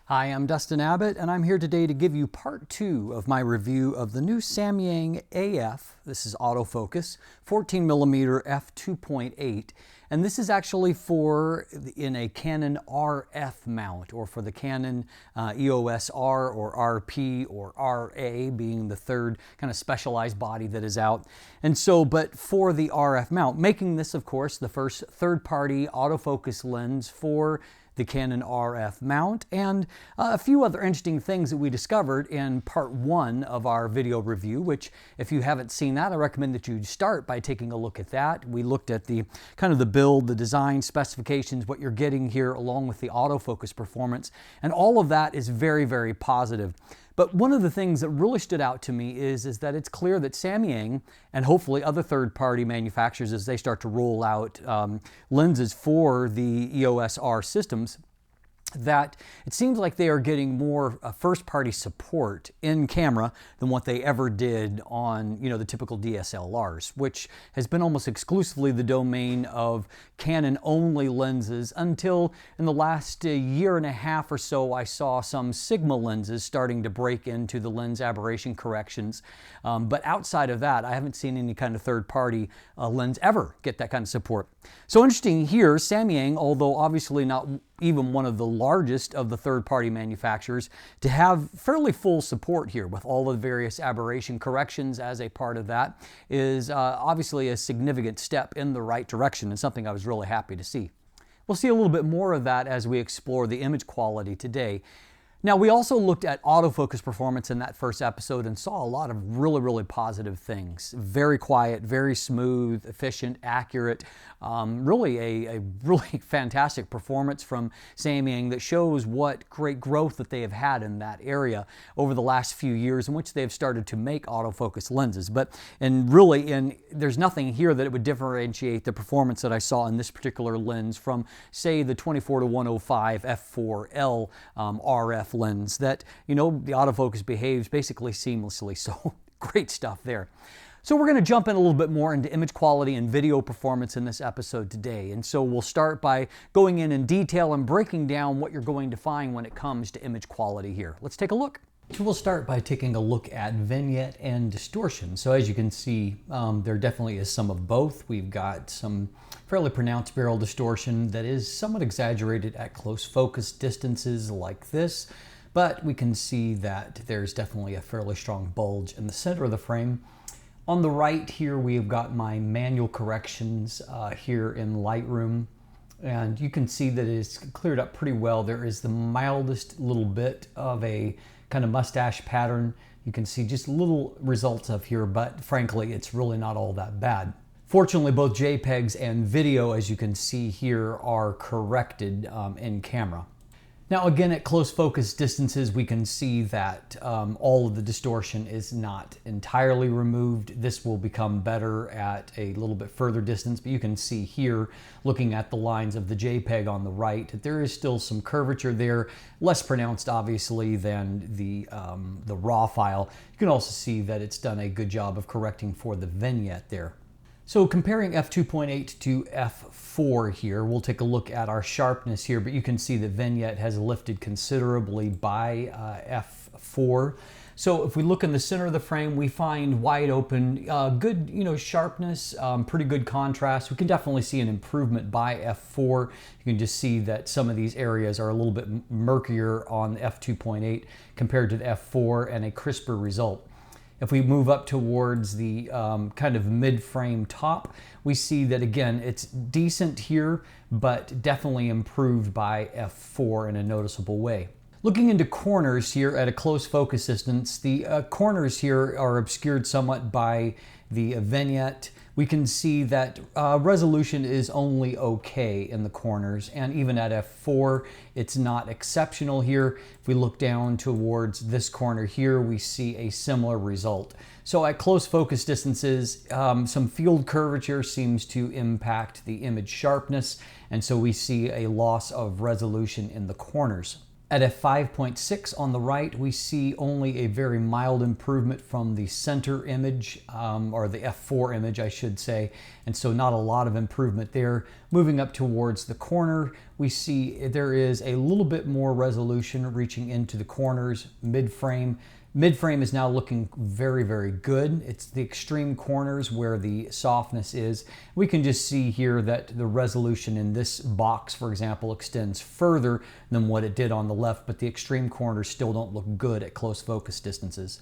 Hi, I'm Dustin Abbott, and I'm here today to give you part 2 of my review of the new Samyang AF, this is autofocus, 14mm F2.8, and this is actually for in a Canon RF mount, or for the Canon EOS R or RP or RA being the third kind of specialized body that is out. And so, but for the RF mount, making this, of course, the first third-party autofocus lens for the Canon RF mount, and a few other interesting things that we discovered in part 1 of our video review, which if you haven't seen that, I recommend that you start by taking a look at that. We looked at the kind of the build, the design specifications, what you're getting here along with the autofocus performance, and all of that is very, very positive. But one of the things that really stood out to me is that it's clear that Samyang and hopefully other third-party manufacturers, as they start to roll out lenses for the EOS R systems, that it seems like they are getting more first-party support in camera than what they ever did on, the typical DSLRs, which has been almost exclusively the domain of Canon-only lenses until in the last year and a half or so I saw some Sigma lenses starting to break into the lens aberration corrections. But outside of that, I haven't seen any kind of third-party lens ever get that kind of support. So interesting here, Samyang, although obviously not even one of the largest of the third-party manufacturers, to have fairly full support here with all of the various aberration corrections as a part of that is obviously a significant step in the right direction and something I was really happy to see. We'll see a little bit more of that as we explore the image quality today. Now, we also looked at autofocus performance in that first episode and saw a lot of really, really positive things. Very quiet, very smooth, efficient, accurate, really a really fantastic performance from Samyang that shows what great growth that they have had in that area over the last few years in which they've started to make autofocus lenses. There's nothing here that it would differentiate the performance that I saw in this particular lens from, say, the 24-105 f4L RF lens that, the autofocus behaves basically seamlessly. So great stuff there. So we're going to jump in a little bit more into image quality and video performance in this episode today. And so we'll start by going in detail and breaking down what you're going to find when it comes to image quality here. Let's take a look. So we'll start by taking a look at vignette and distortion. So as you can see, there definitely is some of both. We've got some fairly pronounced barrel distortion that is somewhat exaggerated at close focus distances like this, but we can see that there's definitely a fairly strong bulge in the center of the frame. On the right here, we've got my manual corrections here in Lightroom, and you can see that it's cleared up pretty well. There is the mildest little bit of a kind of mustache pattern. You can see just little results of here, but frankly, it's really not all that bad. Fortunately, both JPEGs and video, as you can see here, are corrected in camera. Now again, at close focus distances, we can see that all of the distortion is not entirely removed. This will become better at a little bit further distance, but you can see here, looking at the lines of the JPEG on the right, that there is still some curvature there, less pronounced obviously than the RAW file. You can also see that it's done a good job of correcting for the vignette there. So comparing f2.8 to f4 here, we'll take a look at our sharpness here, but you can see the vignette has lifted considerably by f4. So if we look in the center of the frame, we find wide open, good sharpness, pretty good contrast. We can definitely see an improvement by f4. You can just see that some of these areas are a little bit murkier on f2.8 compared to the f4, and a crisper result. If we move up towards the kind of mid-frame top, we see that again, it's decent here, but definitely improved by f4 in a noticeable way. Looking into corners here at a close focus distance, the corners here are obscured somewhat by the vignette. We can see that resolution is only okay in the corners, and even at f4, it's not exceptional here. If we look down towards this corner here, we see a similar result. So at close focus distances, some field curvature seems to impact the image sharpness, and so we see a loss of resolution in the corners. At f5.6 on the right, we see only a very mild improvement from the center image, or the f4 image, I should say, and so not a lot of improvement there. Moving up towards the corner, we see there is a little bit more resolution reaching into the corners, mid-frame. Mid-frame is now looking very, very good. It's the extreme corners where the softness is. We can just see here that the resolution in this box, for example, extends further than what it did on the left, but the extreme corners still don't look good at close focus distances.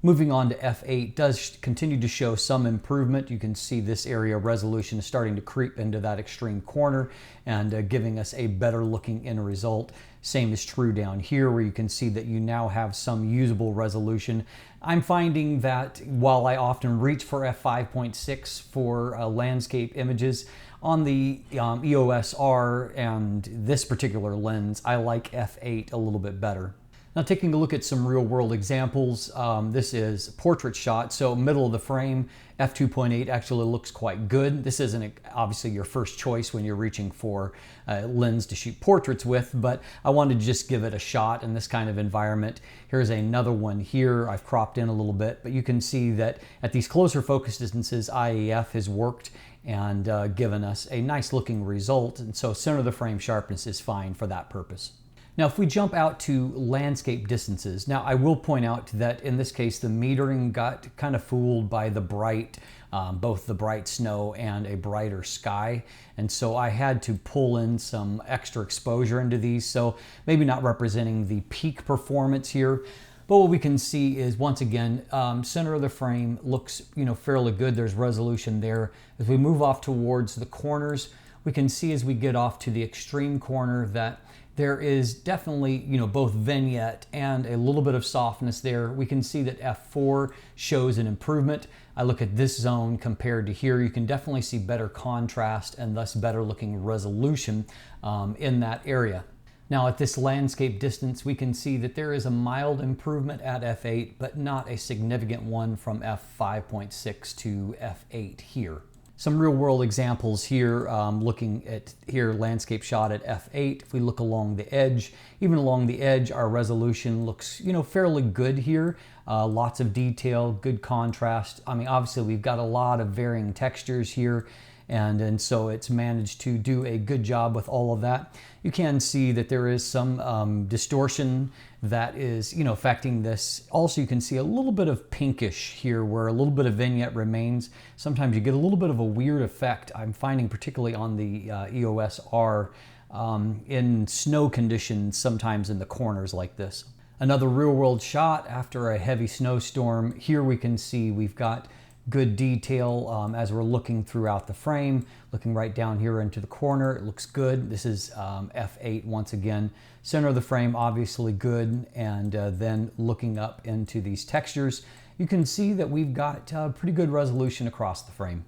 Moving on to f8 does continue to show some improvement. You can see this area resolution is starting to creep into that extreme corner and giving us a better looking end result. Same is true down here where you can see that you now have some usable resolution. I'm finding that while I often reach for f5.6 for landscape images, on the EOS R and this particular lens, I like f8 a little bit better. Now taking a look at some real world examples, this is portrait shot, so middle of the frame, f2.8 actually looks quite good. This isn't obviously your first choice when you're reaching for a lens to shoot portraits with, but I wanted to just give it a shot in this kind of environment. Here's another one here. I've cropped in a little bit, but you can see that at these closer focus distances, IAF has worked and given us a nice looking result, and so center of the frame sharpness is fine for that purpose. Now, if we jump out to landscape distances, now I will point out that in this case, the metering got kind of fooled by the bright, both the bright snow and a brighter sky. And so I had to pull in some extra exposure into these. So maybe not representing the peak performance here. But what we can see is, once again, center of the frame looks, fairly good. There's resolution there. As we move off towards the corners, we can see as we get off to the extreme corner that there is definitely, both vignette and a little bit of softness there. We can see that f4 shows an improvement. I look at this zone compared to here. You can definitely see better contrast and thus better looking resolution in that area. Now at this landscape distance, we can see that there is a mild improvement at f8, but not a significant one from f5.6 to f8 here. Some real world examples here, looking at here landscape shot at f8. If we look along the edge, even along the edge, our resolution looks, fairly good here. Lots of detail, good contrast. I mean, obviously we've got a lot of varying textures here, and so it's managed to do a good job with all of that. You can see that there is some distortion that is, affecting this. Also, you can see a little bit of pinkish here where a little bit of vignette remains. Sometimes you get a little bit of a weird effect. I'm finding particularly on the EOS R in snow conditions, sometimes in the corners like this. Another real world shot after a heavy snowstorm. Here we can see we've got good detail as we're looking throughout the frame, looking right down here into the corner. It looks good. This is f8 once again. Center of the frame obviously good, and then looking up into these textures, you can see that we've got pretty good resolution across the frame.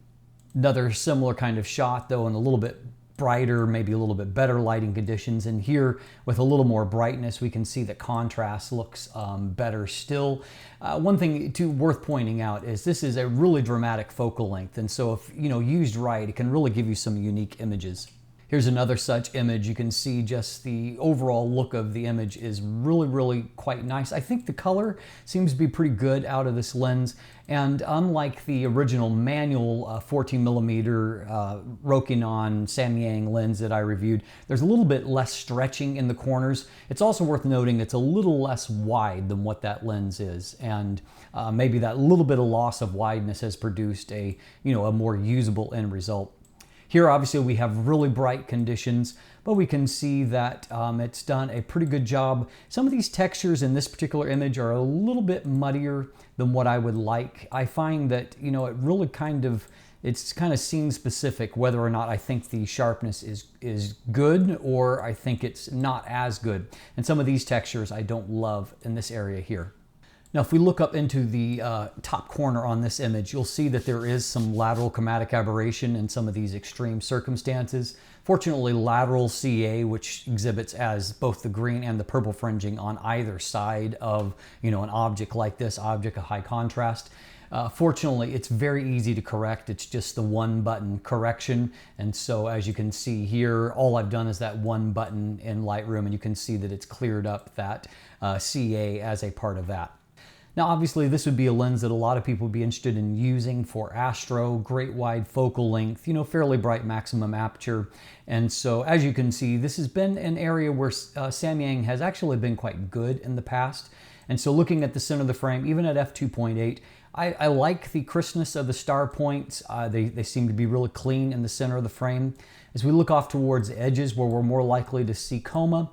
Another similar kind of shot though, in a little bit brighter, maybe a little bit better lighting conditions. And here with a little more brightness, we can see that contrast looks better still. One thing worth pointing out is this is a really dramatic focal length. And so if used right, it can really give you some unique images. Here's another such image. You can see just the overall look of the image is really, really quite nice. I think the color seems to be pretty good out of this lens. And unlike the original manual 14mm Rokinon Samyang lens that I reviewed, there's a little bit less stretching in the corners. It's also worth noting it's a little less wide than what that lens is. And maybe that little bit of loss of wideness has produced a more usable end result. Here, obviously, we have really bright conditions, but we can see that it's done a pretty good job. Some of these textures in this particular image are a little bit muddier than what I would like. I find that, it really it's kind of scene specific whether or not I think the sharpness is good or I think it's not as good. And some of these textures I don't love in this area here. Now, if we look up into the top corner on this image, you'll see that there is some lateral chromatic aberration in some of these extreme circumstances. Fortunately, lateral CA, which exhibits as both the green and the purple fringing on either side of an object like this, object of high contrast, Fortunately, it's very easy to correct. It's just the one button correction. And so as you can see here, all I've done is that one button in Lightroom, and you can see that it's cleared up that CA as a part of that. Now, obviously, this would be a lens that a lot of people would be interested in using for astro, great wide focal length, you know, fairly bright maximum aperture. And so, as you can see, this has been an area where Samyang has actually been quite good in the past. And so looking at the center of the frame, even at f2.8, I like the crispness of the star points. They seem to be really clean in the center of the frame. As we look off towards the edges where we're more likely to see Coma,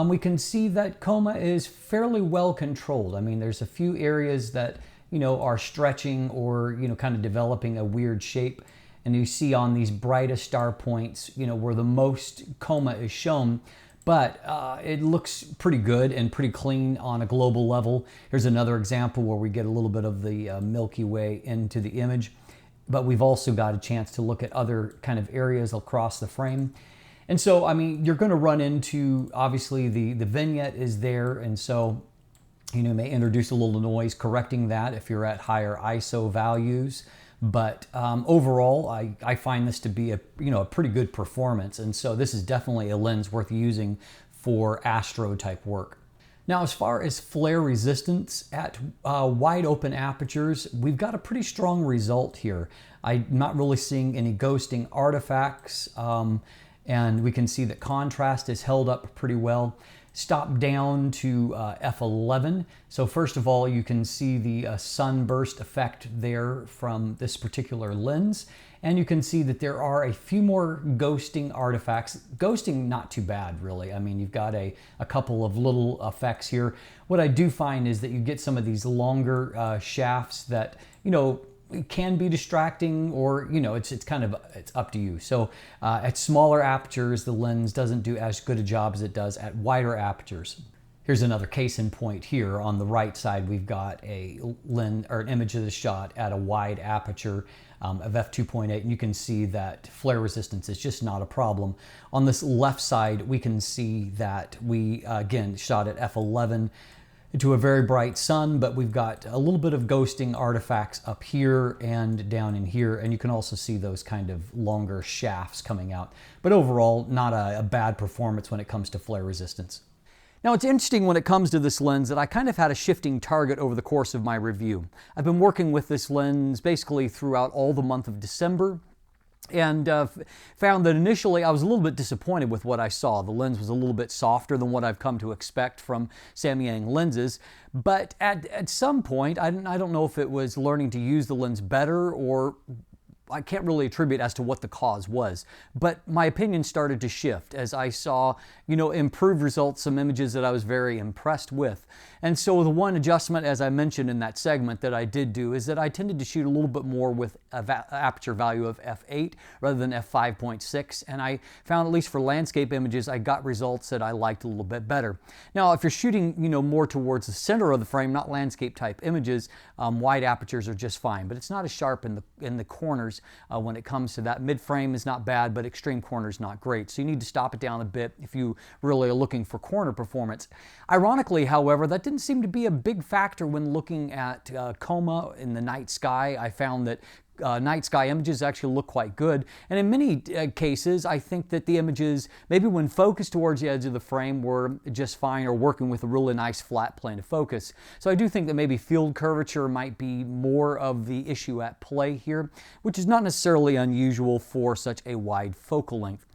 we can see that Coma is fairly well controlled. I mean, there's a few areas that, you know, are stretching or, you know, kind of developing a weird shape. And you see on these brightest star points, you know, where the most Coma is shown. But it looks pretty good and pretty clean on a global level. Here's another example where we get a little bit of the Milky Way into the image. But we've also got a chance to look at other kind of areas across the frame. And so, I mean, you're going to run into, obviously, the vignette is there. And so, you know, may introduce a little noise, correcting that if you're at higher ISO values. But overall, I find this to be a pretty good performance. And so this is definitely a lens worth using for astro type work. Now, as far as flare resistance at wide open apertures, we've got a pretty strong result here. I'm not really seeing any ghosting artifacts. And we can see that contrast is held up pretty well. Stop down to f11. So first of all, you can see the sunburst effect there from this particular lens. And you can see that there are a few more ghosting artifacts. Ghosting, not too bad, really. I mean, you've got a couple of little effects here. What I do find is that you get some of these longer shafts that, you know, it can be distracting, or, you know, it's up to you. So at smaller apertures, the lens doesn't do as good a job as it does at wider apertures. Here's another case in point here. On the right side, we've got a lens or an image of the shot at a wide aperture of f2.8, and you can see that flare resistance is just not a problem. On this left side, we can see that we again shot at f11 to a very bright sun, but we've got a little bit of ghosting artifacts up here and down in here, and you can also see those kind of longer shafts coming out. But overall, not a bad performance when it comes to flare resistance. Now, it's interesting when it comes to this lens that I kind of had a shifting target over the course of my review. I've been working with this lens basically throughout all the month of December, and found that initially I was a little bit disappointed with what I saw. The lens was a little bit softer than what I've come to expect from Samyang lenses. But at some point, I don't know if it was learning to use the lens better, or I can't really attribute as to what the cause was, but my opinion started to shift as I saw, you know, improved results, some images that I was very impressed with. And so the one adjustment, as I mentioned in that segment, that I did do is that I tended to shoot a little bit more with an aperture value of f8 rather than f5.6, and I found, at least for landscape images, I got results that I liked a little bit better. Now, if you're shooting, you know, more towards the center of the frame, not landscape type images, wide apertures are just fine, but it's not as sharp in the corners. When it comes to that, mid-frame is not bad, but extreme corner is not great. So you need to stop it down a bit if you really are looking for corner performance. Ironically, however, that didn't seem to be a big factor when looking at Coma in the night sky. I found that night sky images actually look quite good, and in many cases I think that the images, maybe when focused towards the edge of the frame, were just fine, or working with a really nice flat plane of focus. So I do think that maybe field curvature might be more of the issue at play here, which is not necessarily unusual for such a wide focal length.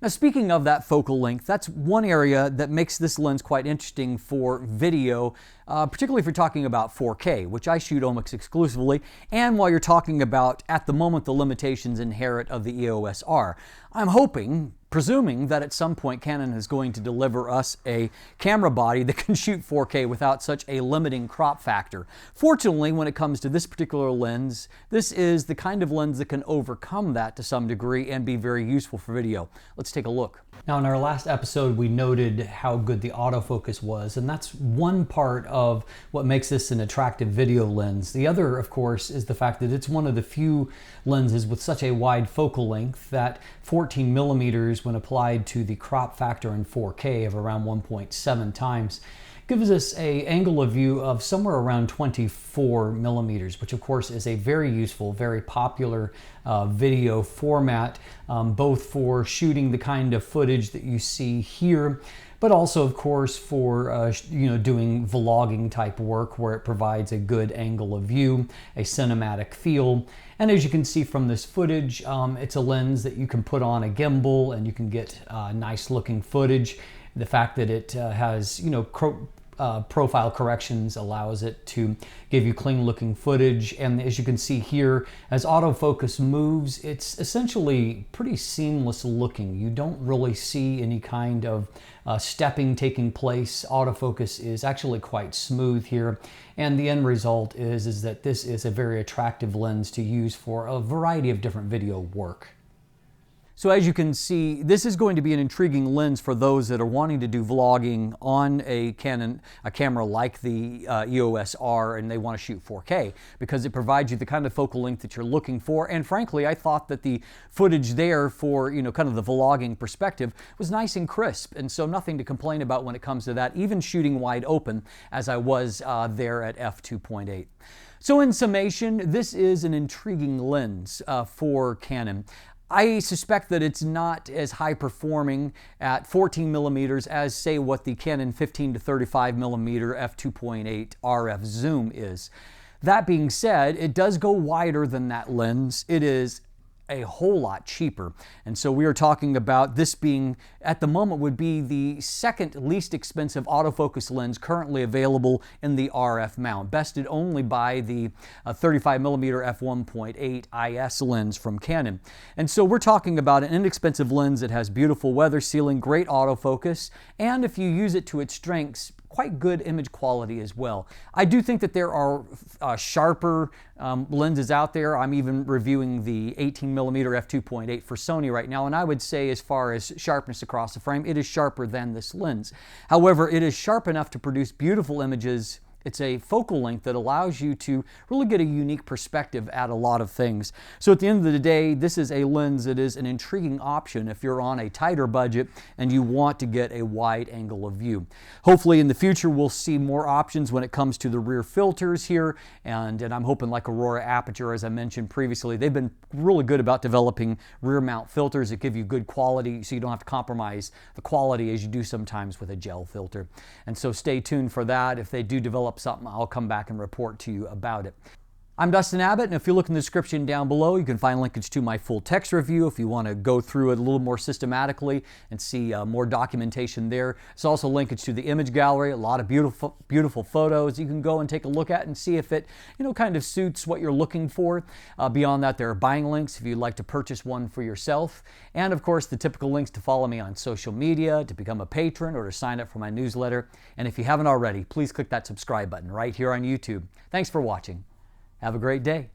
Now, speaking of that focal length, that's one area that makes this lens quite interesting for video, particularly if you're talking about 4K, which I shoot almost exclusively, and while you're talking about, at the moment, the limitations inherent of the EOS R. I'm hoping, presuming that at some point Canon is going to deliver us a camera body that can shoot 4K without such a limiting crop factor. Fortunately, when it comes to this particular lens, this is the kind of lens that can overcome that to some degree and be very useful for video. Let's take a look. Now, in our last episode, we noted how good the autofocus was, and that's one part of what makes this an attractive video lens. The other, of course, is the fact that it's one of the few lenses with such a wide focal length that 14 millimeters, when applied to the crop factor in 4K of around 1.7 times, gives us an angle of view of somewhere around 24 millimeters, which of course is a very useful, very popular video format, both for shooting the kind of footage that you see here, but also of course for doing vlogging type work where it provides a good angle of view, a cinematic feel. And as you can see from this footage, it's a lens that you can put on a gimbal and you can get nice looking footage. The fact that it has profile corrections allows it to give you clean looking footage, and as you can see here, as autofocus moves, it's essentially pretty seamless looking. You don't really see any kind of stepping taking place. Autofocus is actually quite smooth here, and the end result is that this is a very attractive lens to use for a variety of different video work. So as you can see, this is going to be an intriguing lens for those that are wanting to do vlogging on a Canon, a camera like the EOS R, and they want to shoot 4K, because it provides you the kind of focal length that you're looking for. And frankly, I thought that the footage there for, kind of the vlogging perspective was nice and crisp. And so nothing to complain about when it comes to that, even shooting wide open as I was there at f2.8. So in summation, this is an intriguing lens for Canon. I suspect that it's not as high performing at 14 millimeters as, say, what the Canon 15 to 35 millimeter f2.8 RF zoom is. That being said, it does go wider than that lens. It is a whole lot cheaper. And so we are talking about this being, at the moment, would be the second least expensive autofocus lens currently available in the RF mount, bested only by the 35 millimeter f1.8 IS lens from Canon. And so we're talking about an inexpensive lens that has beautiful weather sealing, great autofocus, and if you use it to its strengths, quite good image quality as well. I do think that there are sharper lenses out there. I'm even reviewing the 18 millimeter f2.8 for Sony right now, and I would say as far as sharpness across the frame, it is sharper than this lens. However, it is sharp enough to produce beautiful images. It's a focal length that allows you to really get a unique perspective at a lot of things. So at the end of the day, this is a lens that is an intriguing option if you're on a tighter budget and you want to get a wide angle of view. Hopefully in the future we'll see more options when it comes to the rear filters here, and I'm hoping like Aurora Aperture, as I mentioned previously, they've been really good about developing rear mount filters that give you good quality so you don't have to compromise the quality as you do sometimes with a gel filter. And so stay tuned for that. If they do develop something, I'll come back and report to you about it. I'm Dustin Abbott, and if you look in the description down below, you can find linkage to my full text review if you want to go through it a little more systematically and see more documentation there. There's also linkage to the image gallery, a lot of beautiful photos you can go and take a look at and see if it kind of suits what you're looking for. Beyond that, there are buying links if you'd like to purchase one for yourself, and of course the typical links to follow me on social media, to become a patron, or to sign up for my newsletter. And if you haven't already, please click that subscribe button right here on YouTube. Thanks for watching. Have a great day.